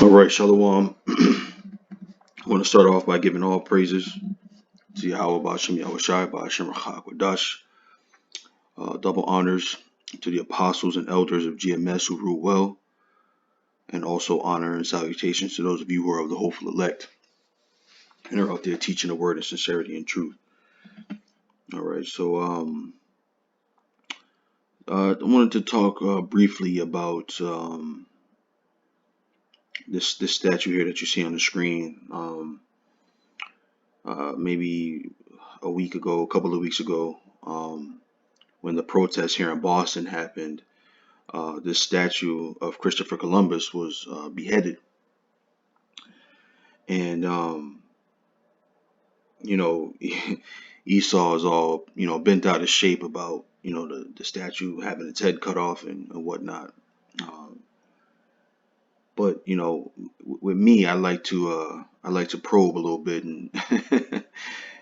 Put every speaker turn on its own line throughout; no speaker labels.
All right, Shalom. I want to start off by giving all praises to Yahweh Bashem Yahushai Bashem Rachak double honors to the apostles and elders of GMS who rule well, and also honor and salutations to those of you who are of the hopeful elect and are out there teaching the word in sincerity and truth. All right, so I wanted to talk briefly about this statue here that you see on the screen. Maybe a couple of weeks ago, when the protests here in Boston happened, this statue of Christopher Columbus was beheaded. And, you know, Esau is all, bent out of shape about, the statue having its head cut off and whatnot. But, with me, I like to probe a little bit and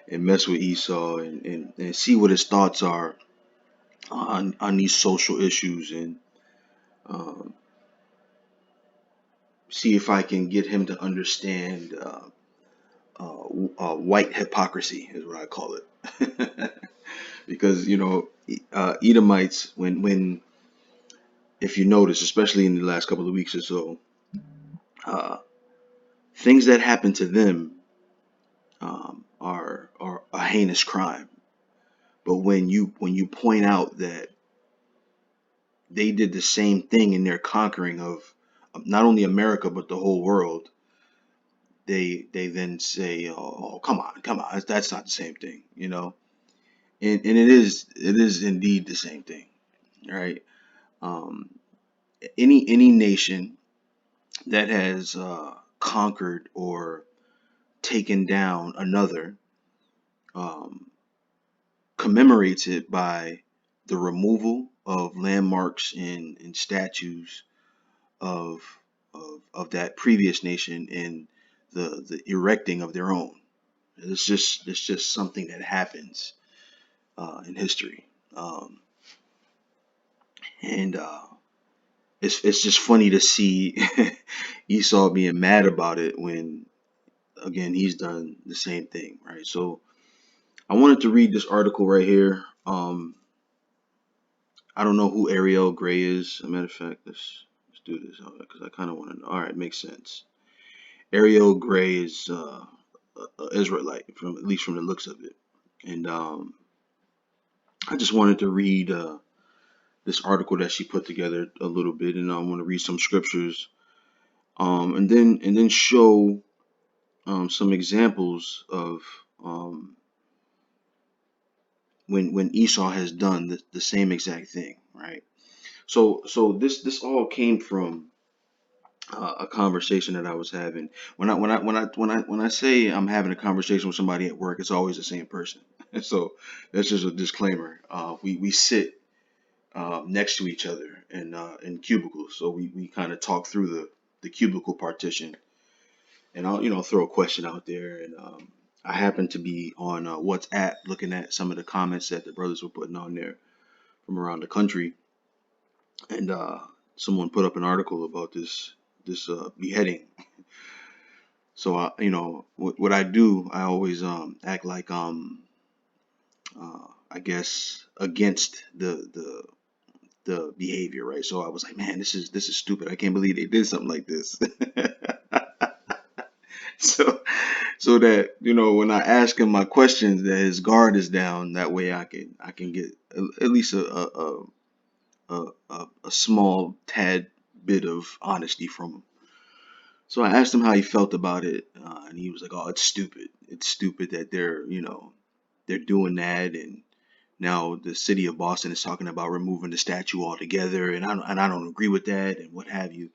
and mess with Esau and see what his thoughts are on these social issues, and um, see if I can get him to understand white hypocrisy is what I call it. Because Edomites, when if you notice, especially in the last couple of weeks or so, uh, things that happen to them are a heinous crime. But when you point out that they did the same thing in their conquering of not only America but the whole world, they then say, "Oh, come on, that's not the same thing," and it is indeed the same thing, right? Um, any nation that has conquered or taken down another um, commemorates it by the removal of landmarks and statues of, of that previous nation, and the erecting of their own. It's just something that happens in history, and it's just funny to see Esau being mad about it when, again, he's done the same thing, right? So I wanted to read this article right here. I don't know who Ariel Gray is. As a matter of fact, let's do this because I kind of want to know. All right, makes sense. Ariel Gray is a Israelite, from at least from the looks of it, and I just wanted to read this article that she put together a little bit, and I want to read some scriptures, and then show some examples of um, when Esau has done the same exact thing, right? So this all came from a conversation that I was having. When I say I'm having a conversation with somebody at work, it's always the same person. So that's just a disclaimer. We sit next to each other in cubicles, so we kind of talk through the cubicle partition, and I'll throw a question out there, and I happen to be on WhatsApp looking at some of the comments that the brothers were putting on there from around the country, and someone put up an article about this beheading. So what I do, I always act like I guess against the behavior, right? So I was like, man, this is stupid. I can't believe they did something like this. so so that when I ask him my questions, that his guard is down. That way I can get at least a small tad bit of honesty from him. So I asked him how he felt about it, and he was like, "Oh, it's stupid. It's stupid that they're doing that, and now the city of Boston is talking about removing the statue altogether, and I don't agree with that, and what have you."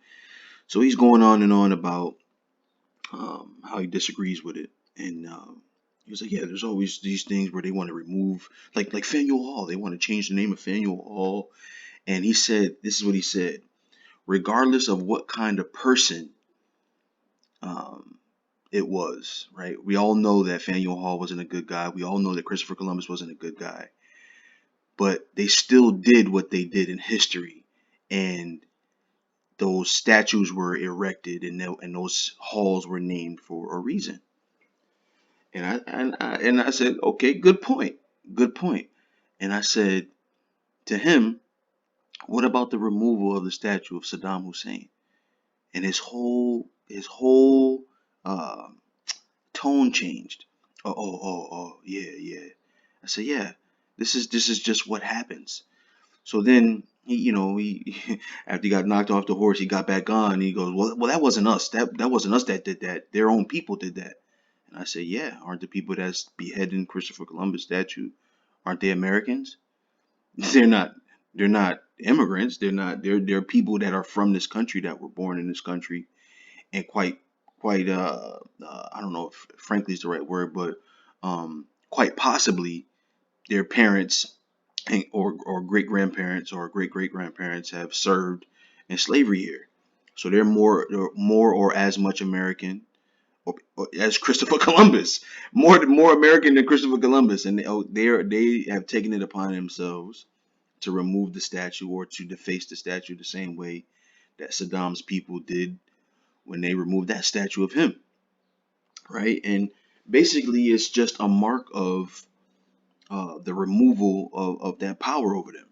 So he's going on and on about how he disagrees with it, and he was like, "Yeah, there's always these things where they want to remove, like Faneuil Hall. They want to change the name of Faneuil Hall." And he said, "This is what he said: regardless of what kind of person um, it was, right? We all know that Faneuil Hall wasn't a good guy. We all know that Christopher Columbus wasn't a good guy, but they still did what they did in history, and those statues were erected and those halls were named for a reason. And I said, okay, good point, good point. And I said to him, what about the removal of the statue of Saddam Hussein? And his whole uh, tone changed. Oh, yeah, yeah. I said, yeah, this is just what happens. So then he after he got knocked off the horse, he got back on. And he goes, well, that wasn't us. That wasn't us that did that. Their own people did that. And I said, yeah, aren't the people that's beheading Christopher Columbus statue, aren't they Americans? They're not. They're not immigrants. They're not. They're people that are from this country, that were born in this country, and quite I don't know if frankly is the right word, but quite possibly their parents or great grandparents or great great grandparents have served in slavery here, so they're more or as much American or as Christopher Columbus, more American than Christopher Columbus, and they have taken it upon themselves to remove the statue or to deface the statue the same way that Saddam's people did when they removed that statue of him, right? And basically, it's just a mark of the removal of that power over them.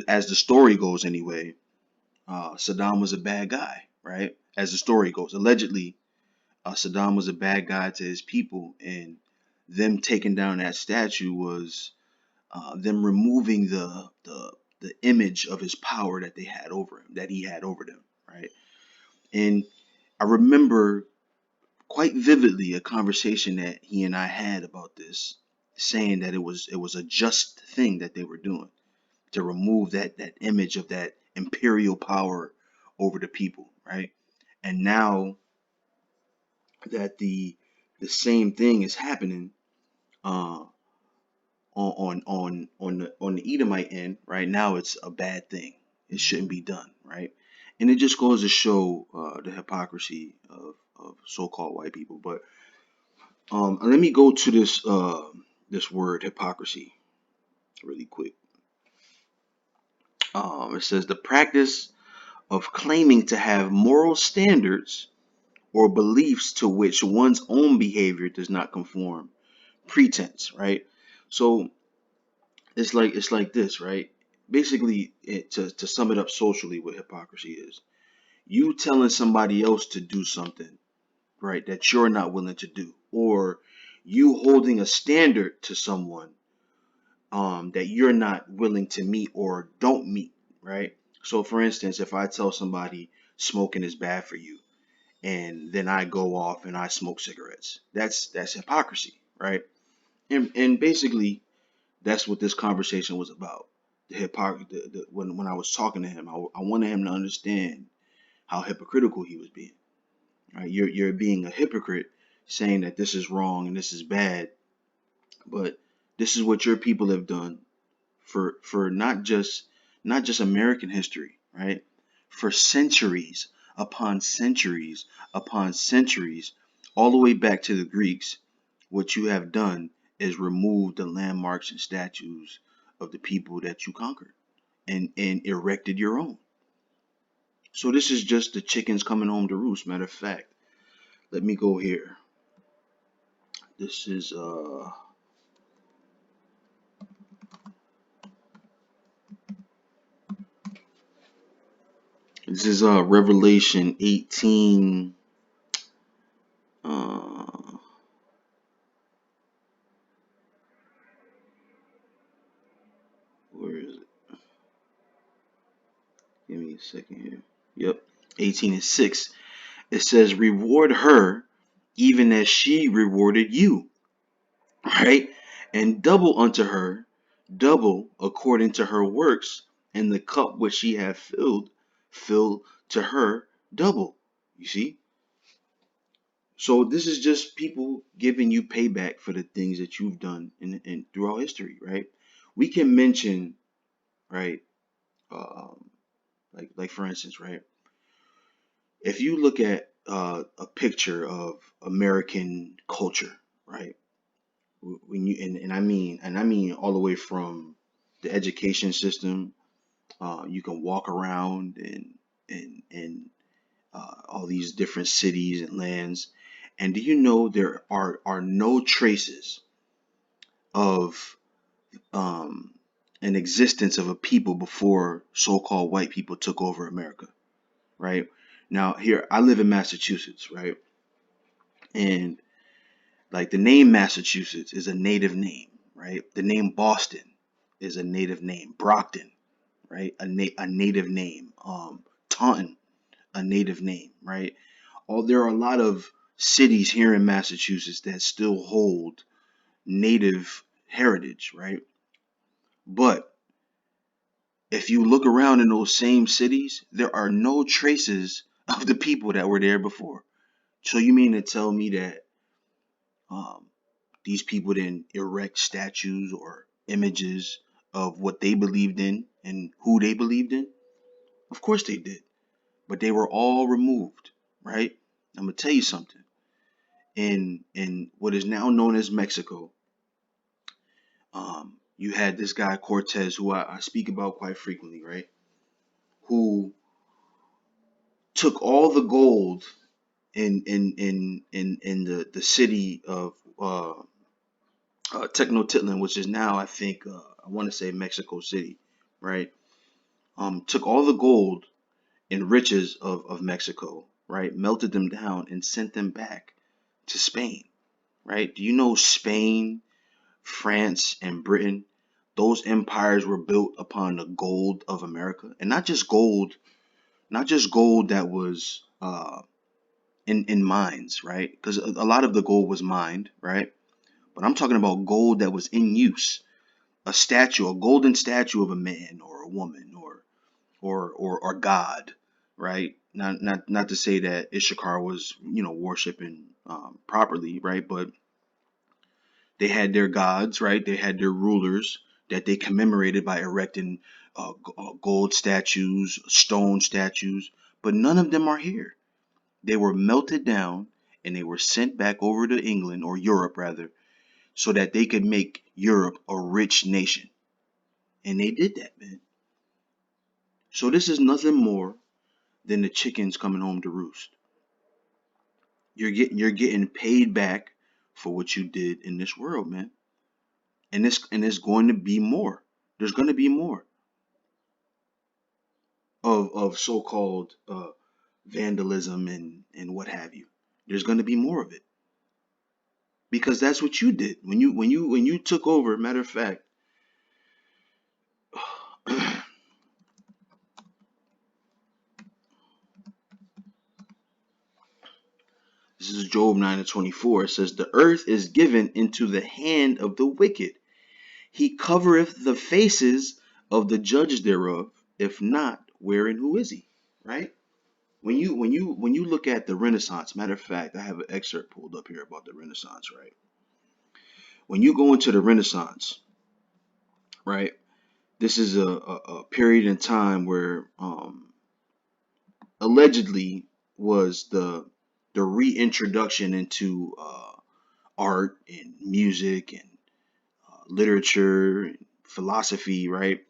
As the story goes, anyway, Saddam was a bad guy, right? As the story goes, allegedly, Saddam was a bad guy to his people, and them taking down that statue was them removing the image of his power that they had over him, that he had over them, right? And I remember quite vividly a conversation that he and I had about this, saying that it was a just thing that they were doing to remove that image of that imperial power over the people, right? And now that the same thing is happening uh, on the Edomite end, right now, it's a bad thing. It shouldn't be done, right? And it just goes to show the hypocrisy of so-called white people. But let me go to this word hypocrisy really quick. It says the practice of claiming to have moral standards or beliefs to which one's own behavior does not conform. Pretense, right? So it's like this, right? Basically, to sum it up socially, what hypocrisy is: you telling somebody else to do something, right, that you're not willing to do, or you holding a standard to someone that you're not willing to meet or don't meet, right? So, for instance, if I tell somebody smoking is bad for you, and then I go off and I smoke cigarettes, that's hypocrisy, right? And basically, that's what this conversation was about. The hypocrisy. When I was talking to him, I wanted him to understand how hypocritical he was being. Right? You're being a hypocrite, saying that this is wrong and this is bad, but this is what your people have done for not just American history, right? For centuries upon centuries upon centuries, all the way back to the Greeks. What you have done is remove the landmarks and statues of the people that you conquered and erected your own. So this is just the chickens coming home to roost. Matter of fact, let me go here. This is Revelation 18. Uh, where is it? Give me a second here. Yep, 18:6. It says, "Reward her, even as she rewarded you." Right? "And double unto her, double according to her works, and the cup which she hath filled, fill to her double." You see? So this is just people giving you payback for the things that you've done in throughout history, right? We can mention, right, um, like for instance, right, if you look at a picture of American culture, right, when you and I mean all the way from the education system. You can walk around and all these different cities and lands. And do you know there are no traces of um, an existence of a people before so-called white people took over America, right? Now, here I live in Massachusetts, right? And like the name Massachusetts is a native name, right? The name Boston is a native name. Brockton, right? A native name. Taunton, a native name, right? There are a lot of cities here in Massachusetts that still hold native heritage, right? But if you look around in those same cities, there are no traces of the people that were there before. So you mean to tell me that um, these people didn't erect statues or images of what they believed in and who they believed in? Of course they did, but they were all removed, right? I'm gonna tell you something. In what is now known as Mexico, you had this guy Cortez, who I speak about quite frequently, right? Who took all the gold in the city of Tenochtitlan, which is now I think I want to say Mexico City, right? Took all the gold and riches of Mexico, right? Melted them down and sent them back to Spain, right? Do you know Spain, France, and Britain? Those empires were built upon the gold of America, and not just gold that was in mines, right? Because a lot of the gold was mined, right? But I'm talking about gold that was in use. A golden statue of a man or a woman or God, right? Not to say that Ishakar was worshiping properly, right? But they had their gods, right? They had their rulers that they commemorated by erecting gold statues, stone statues, but none of them are here. They were melted down and they were sent back over to England or Europe rather, so that they could make Europe a rich nation. And they did that, man. So this is nothing more than the chickens coming home to roost. You're getting paid back for what you did in this world, man. And it's going to be more. There's going to be more of so-called vandalism and what have you. There's going to be more of it because that's what you did when you took over. Matter of fact, this is Job 9:24. It says, "The earth is given into the hand of the wicked. He covereth the faces of the judge thereof. If not, where and who is he?" Right? When you look at the Renaissance, matter of fact, I have an excerpt pulled up here about the Renaissance, right? When you go into the Renaissance, right, this is a period in time where allegedly was the reintroduction into art and music and literature and philosophy, right?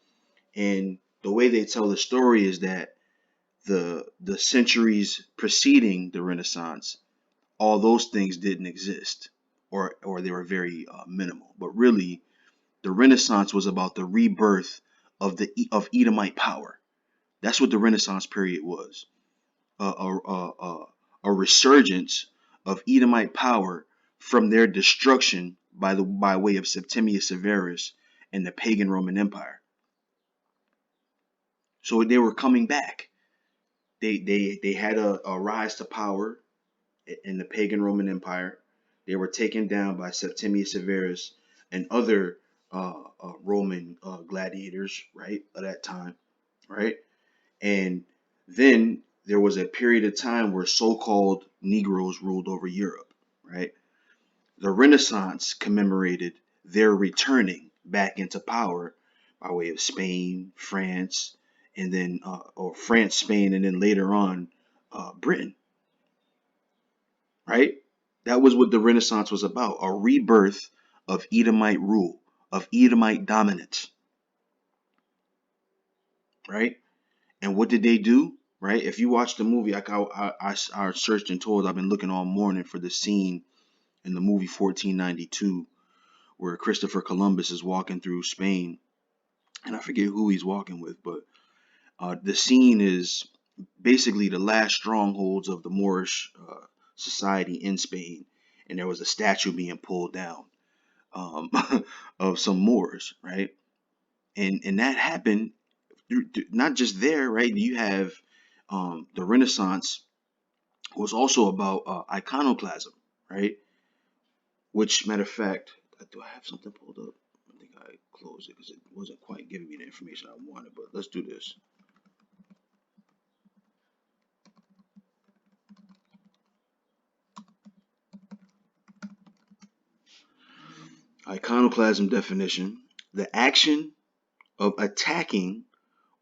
And the way they tell the story is that the centuries preceding the Renaissance, all those things didn't exist, or they were very minimal. But really, the Renaissance was about the rebirth of Edomite power. That's what the Renaissance period was. A resurgence of Edomite power from their destruction by way of Septimius Severus and the pagan Roman Empire. So they were coming back. They had a rise to power in the pagan Roman Empire. They were taken down by Septimius Severus and other Roman gladiators, right, at that time, right? And then there was a period of time where so-called Negroes ruled over Europe, right? The Renaissance commemorated their returning back into power by way of Spain, France, and then or France, Spain, and then later on Britain, right? That was what the Renaissance was about, a rebirth of Edomite rule, of Edomite dominance, right? And what did they do? right? If you watch the movie, like I searched and told, I've been looking all morning for the scene in the movie 1492 where Christopher Columbus is walking through Spain, and I forget who he's walking with, but the scene is basically the last strongholds of the Moorish society in Spain, and there was a statue being pulled down um, of some Moors, right? And that happened not just there, right? You have the Renaissance was also about iconoclasm, right? Which, matter of fact, do I have something pulled up? I think I closed it because it wasn't quite giving me the information I wanted. But let's do this. Iconoclasm definition: the action of attacking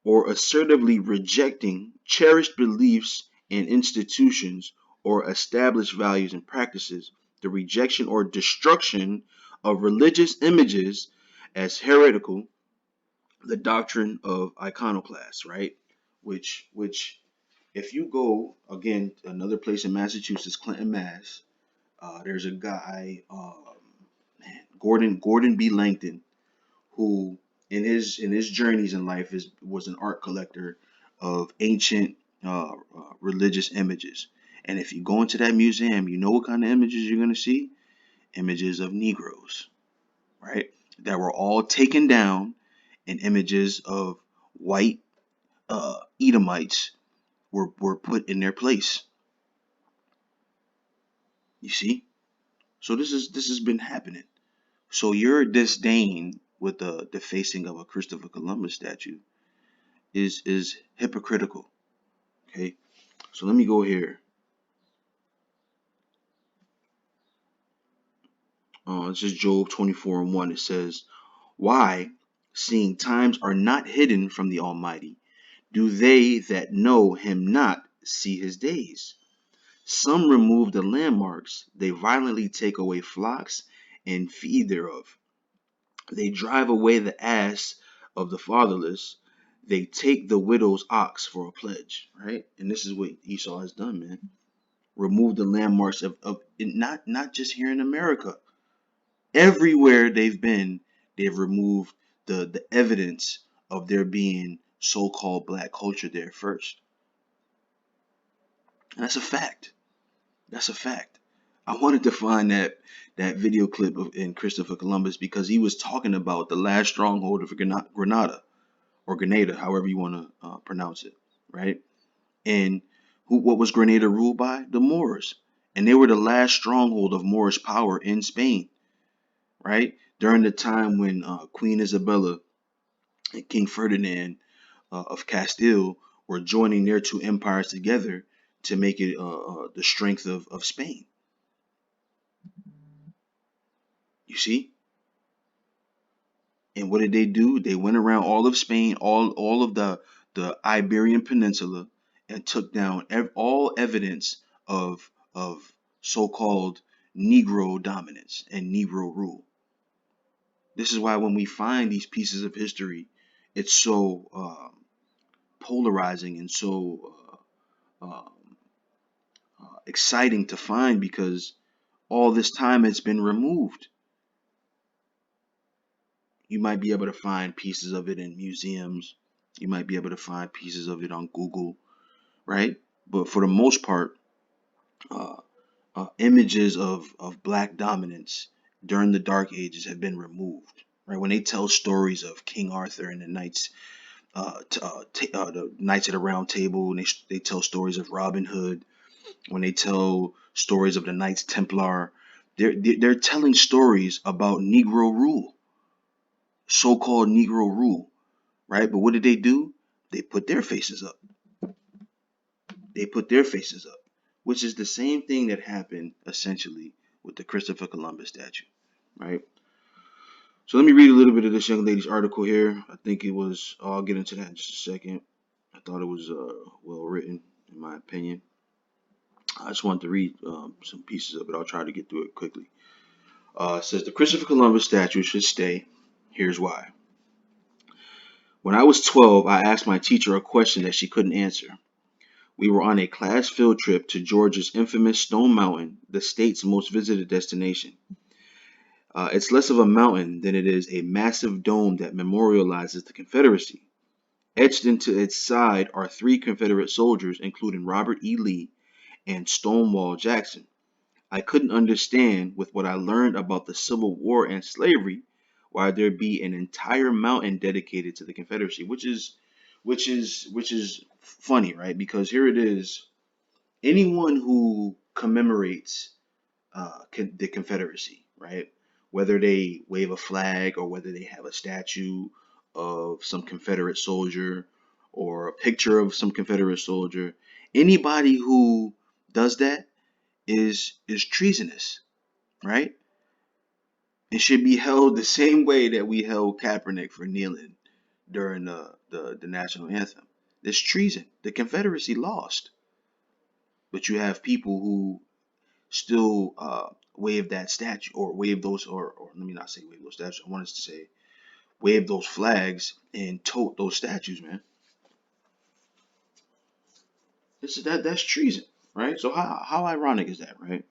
or assertively rejecting cherished beliefs and institutions or established values and practices, the rejection or destruction of religious images as heretical, the doctrine of iconoclasts, right? Which if you go again, another place in Massachusetts, Clinton, Mass, there's a guy, man, Gordon B. Langton, who in his journeys in life was an art collector of ancient religious images. And if you go into that museum, you know what kind of images you're going to see? Images of Negroes, right? That were all taken down, and images of white Edomites were put in their place. You see? So this has been happening. So your disdain with the defacing of a Christopher Columbus statue is hypocritical. Okay, so let me go here. This is Job 24:1. It says, "Why, seeing times are not hidden from the Almighty, do they that know him not see his days? Some remove the landmarks, they violently take away flocks and feed thereof. They drive away the ass of the fatherless. They take the widow's ox for a pledge." Right? And this is what Esau has done, man. Remove the landmarks of not just here in America. Everywhere they've been, they've removed the evidence of there being so-called black culture there first. And that's a fact. That's a fact. I wanted to find that video clip in Christopher Columbus because he was talking about the last stronghold of Granada or Grenada, however you want to pronounce it, right? And what was Grenada ruled by? The Moors, and they were the last stronghold of Moorish power in Spain, right? During the time when Queen Isabella and King Ferdinand of Castile were joining their two empires together to make it the strength of Spain. You see? And what did they do? They went around all of Spain, all of the Iberian Peninsula, and took down all evidence of so-called Negro dominance and Negro rule. This is why when we find these pieces of history, it's so polarizing and so exciting to find because all this time it's been removed. You might be able to find pieces of it in museums. You might be able to find pieces of it on Google, right? But for the most part, uh, images of black dominance during the Dark Ages have been removed, right? When they tell stories of King Arthur and the the Knights of the Round Table, and they tell stories of Robin Hood, when they tell stories of the Knights Templar, they're telling stories about Negro rule, so-called Negro rule, right? But what did they do? They put their faces up. They put their faces up, which is the same thing that happened essentially with the Christopher Columbus statue, right? So let me read a little bit of this young lady's article here. I think it was, I'll get into that in just a second. I thought it was well written, in my opinion. I just wanted to read some pieces of it. I'll try to get through it quickly. It says the Christopher Columbus statue should stay. Here's why. When I was 12, I asked my teacher a question that she couldn't answer. We were on a class field trip to Georgia's infamous Stone Mountain, the state's most visited destination. It's less of a mountain than it is a massive dome that memorializes the Confederacy. Etched into its side are three Confederate soldiers, including Robert E. Lee and Stonewall Jackson. I couldn't understand, with what I learned about the Civil War and slavery, why there be an entire mountain dedicated to the Confederacy, which is funny, right? Because here it is, anyone who commemorates the Confederacy, right? Whether they wave a flag or whether they have a statue of some Confederate soldier or a picture of some Confederate soldier, anybody who does that is treasonous, right? It should be held the same way that we held Kaepernick for kneeling during the national anthem. It's treason. The Confederacy lost, but you have people who still wave that statue or wave those or let me not say wave those statues. I wanted to say wave those flags and tote those statues, man. That's treason, right? So how ironic is that, right?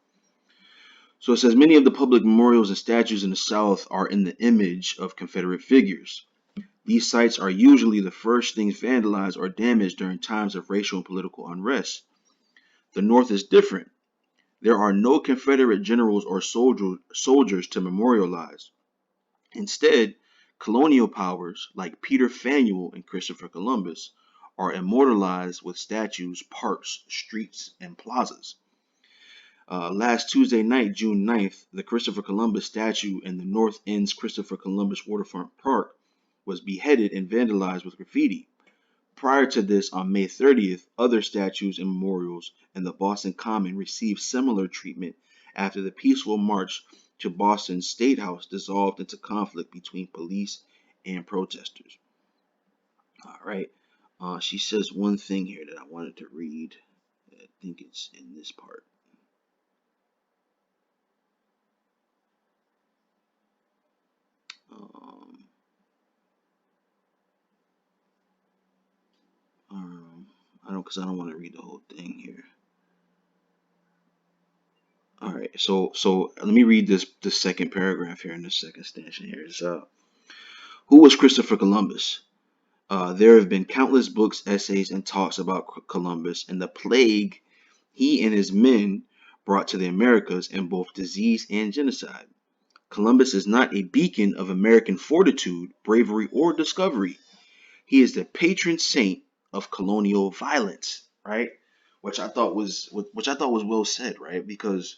So it says many of the public memorials and statues in the South are in the image of Confederate figures. These sites are usually the first things vandalized or damaged during times of racial and political unrest. The North is different. There are no Confederate generals or soldiers to memorialize. Instead, colonial powers like Peter Faneuil and Christopher Columbus are immortalized with statues, parks, streets, and plazas. Last Tuesday night, June 9th, the Christopher Columbus statue in the North End's Christopher Columbus Waterfront Park was beheaded and vandalized with graffiti. Prior to this, on May 30th, other statues and memorials in the Boston Common received similar treatment after the peaceful march to Boston's State House dissolved into conflict between police and protesters. All right. She says one thing here that I wanted to read. I think it's in this part. Um, I don't, because I don't want to read the whole thing here. All right, so let me read this second paragraph here in the second stanza here. It's, who was Christopher Columbus? There have been countless books, essays, and talks about Columbus and the plague he and his men brought to the Americas in both disease and genocide. Columbus is not a beacon of American fortitude, bravery, or discovery. He is the patron saint of colonial violence, right? Which I thought was well said, right? Because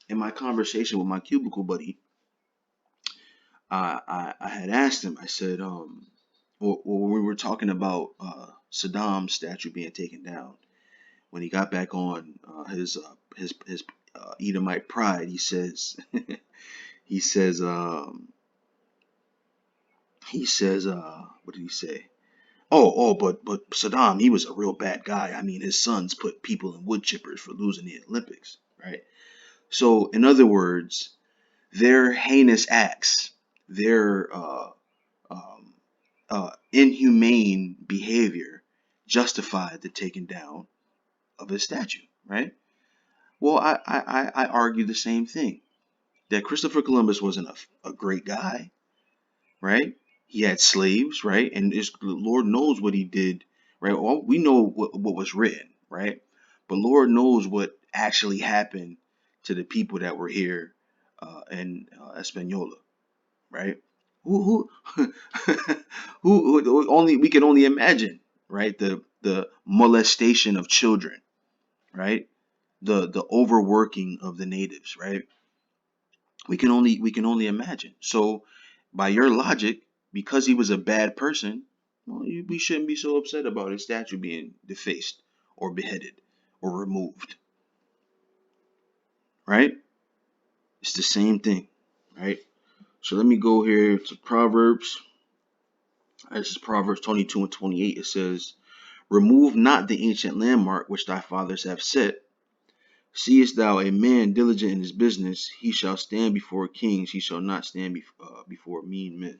in my conversation with my cubicle buddy, I had asked him. I said, when we were talking about Saddam's statue being taken down, when he got back on his Edomite pride, he says he says what did he say? But Saddam, he was a real bad guy. I mean, his sons put people in wood chippers for losing the Olympics, right? So, in other words, their heinous acts, their um, inhumane behavior justified the taking down of his statue, right? Well, I argue the same thing, that Christopher Columbus wasn't a great guy, right? He had slaves, right? And Lord knows what he did, right? Well, we know what was written, right? But Lord knows what actually happened to the people that were here in Espanola, right? Who, who only we can only imagine, right? The molestation of children, right? The overworking of the natives, right? We can only imagine. So, by your logic, because he was a bad person, well, we shouldn't be so upset about his statue being defaced or beheaded or removed, right? It's the same thing, right? So let me go here to Proverbs. This is Proverbs 22 and 28. It says, "Remove not the ancient landmark which thy fathers have set. Seest thou a man diligent in his business, he shall stand before kings, he shall not stand before mean men."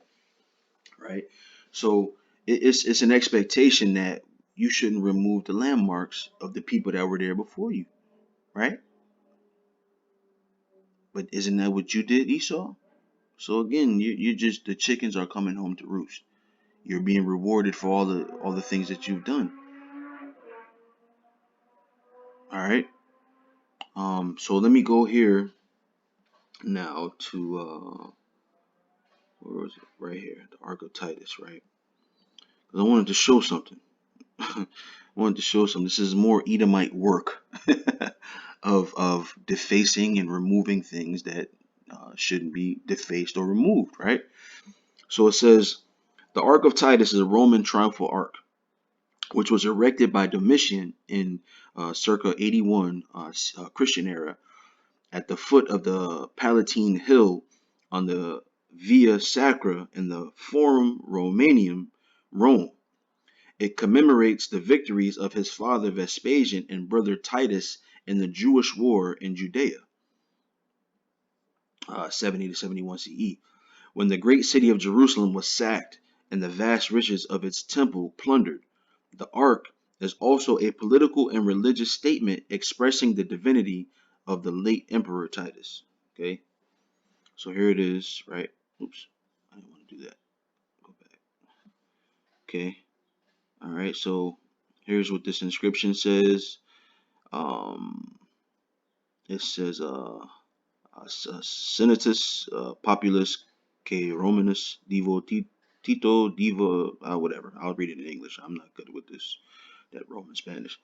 Right? So it's an expectation that you shouldn't remove the landmarks of the people that were there before you, right? But isn't that what you did, Esau? So again, you just the chickens are coming home to roost. You're being rewarded for all the things that you've done. All right. So let me go here now to where was it? Right here, the Ark of Titus, right? Because I wanted to show something. I wanted to show something. This is more Edomite work of defacing and removing things that shouldn't be defaced or removed, right? So it says the Ark of Titus is a Roman triumphal ark, which was erected by Domitian in circa 81 Christian era at the foot of the Palatine Hill on the Via Sacra in the Forum Romanum, Rome. It commemorates the victories of his father Vespasian and brother Titus in the Jewish war in Judea, 70 to 71 CE, when the great city of Jerusalem was sacked and the vast riches of its temple plundered. The ark is also a political and religious statement expressing the divinity of the late Emperor Titus. Okay, so here it is, right? Oops, I didn't want to do that. Go back. Okay, all right, so here's what this inscription says. Um, it says, Senatus Populus que Romanus Divo Tito Divo, whatever. I'll read it in English. I'm not good with that Roman Spanish.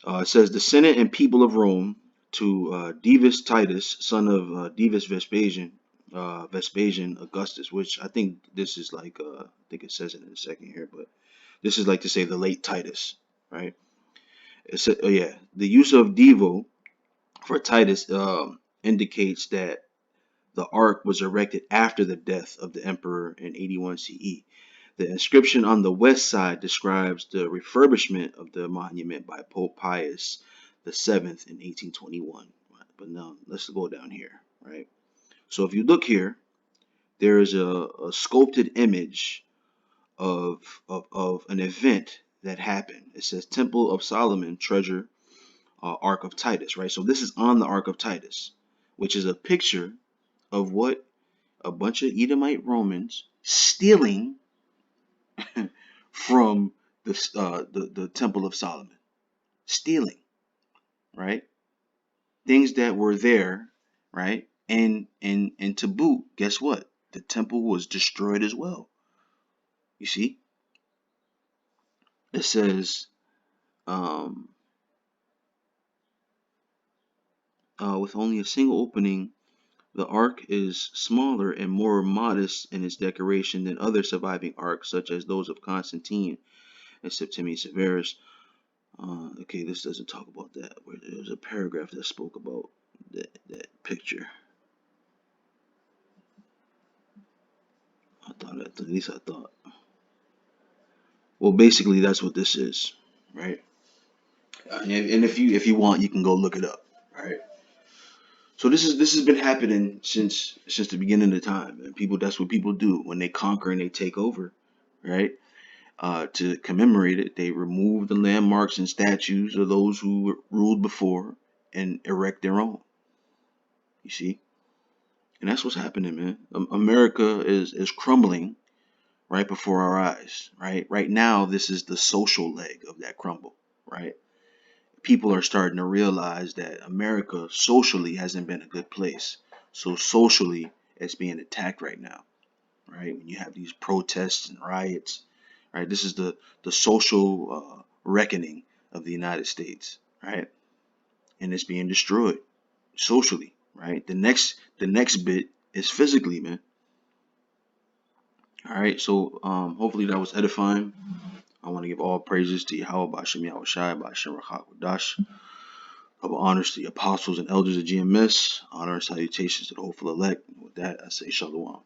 It says, the Senate and people of Rome to Divus Titus, son of Divus Vespasian Augustus, which I think this is like, I think it says it in a second here, but this is like to say the late Titus, right? It said, oh yeah, the use of Divo for Titus indicates that the ark was erected after the death of the emperor in 81 CE. The inscription on the west side describes the refurbishment of the monument by Pope Pius VII in 1821. But now let's go down here, right? So if you look here, there is a sculpted image of an event that happened. It says Temple of Solomon, treasure, Ark of Titus, right? So this is on the Ark of Titus, which is a picture of what a bunch of Edomite Romans stealing from the Temple of Solomon, stealing, right? Things that were there, right? And to boot, guess what? The temple was destroyed as well. You see, it says um, with only a single opening. The ark is smaller and more modest in its decoration than other surviving arks, such as those of Constantine and Septimius Severus. Okay, this doesn't talk about that. There was a paragraph that spoke about that picture. At least I thought. Well, basically, that's what this is, right? And if you want, you can go look it up, right? So this has been happening since the beginning of time, and people that's what people do when they conquer and they take over, right? To commemorate it, they remove the landmarks and statues of those who ruled before and erect their own. You see, and that's what's happening, man. America is crumbling right before our eyes, right? Right now, this is the social leg of that crumble, right? People are starting to realize that America socially hasn't been a good place. So socially, it's being attacked right now, right? When you have these protests and riots, right? This is the social reckoning of the United States, right? And it's being destroyed socially, right? The next bit is physically, man. All right, so hopefully that was edifying. I want to give all praises to Yahweh Bashem Yahweh Shai Bashem Rachak Wadash. Double honors to the apostles and elders of GMS. Honor and salutations to the hopeful elect. With that, I say shalom.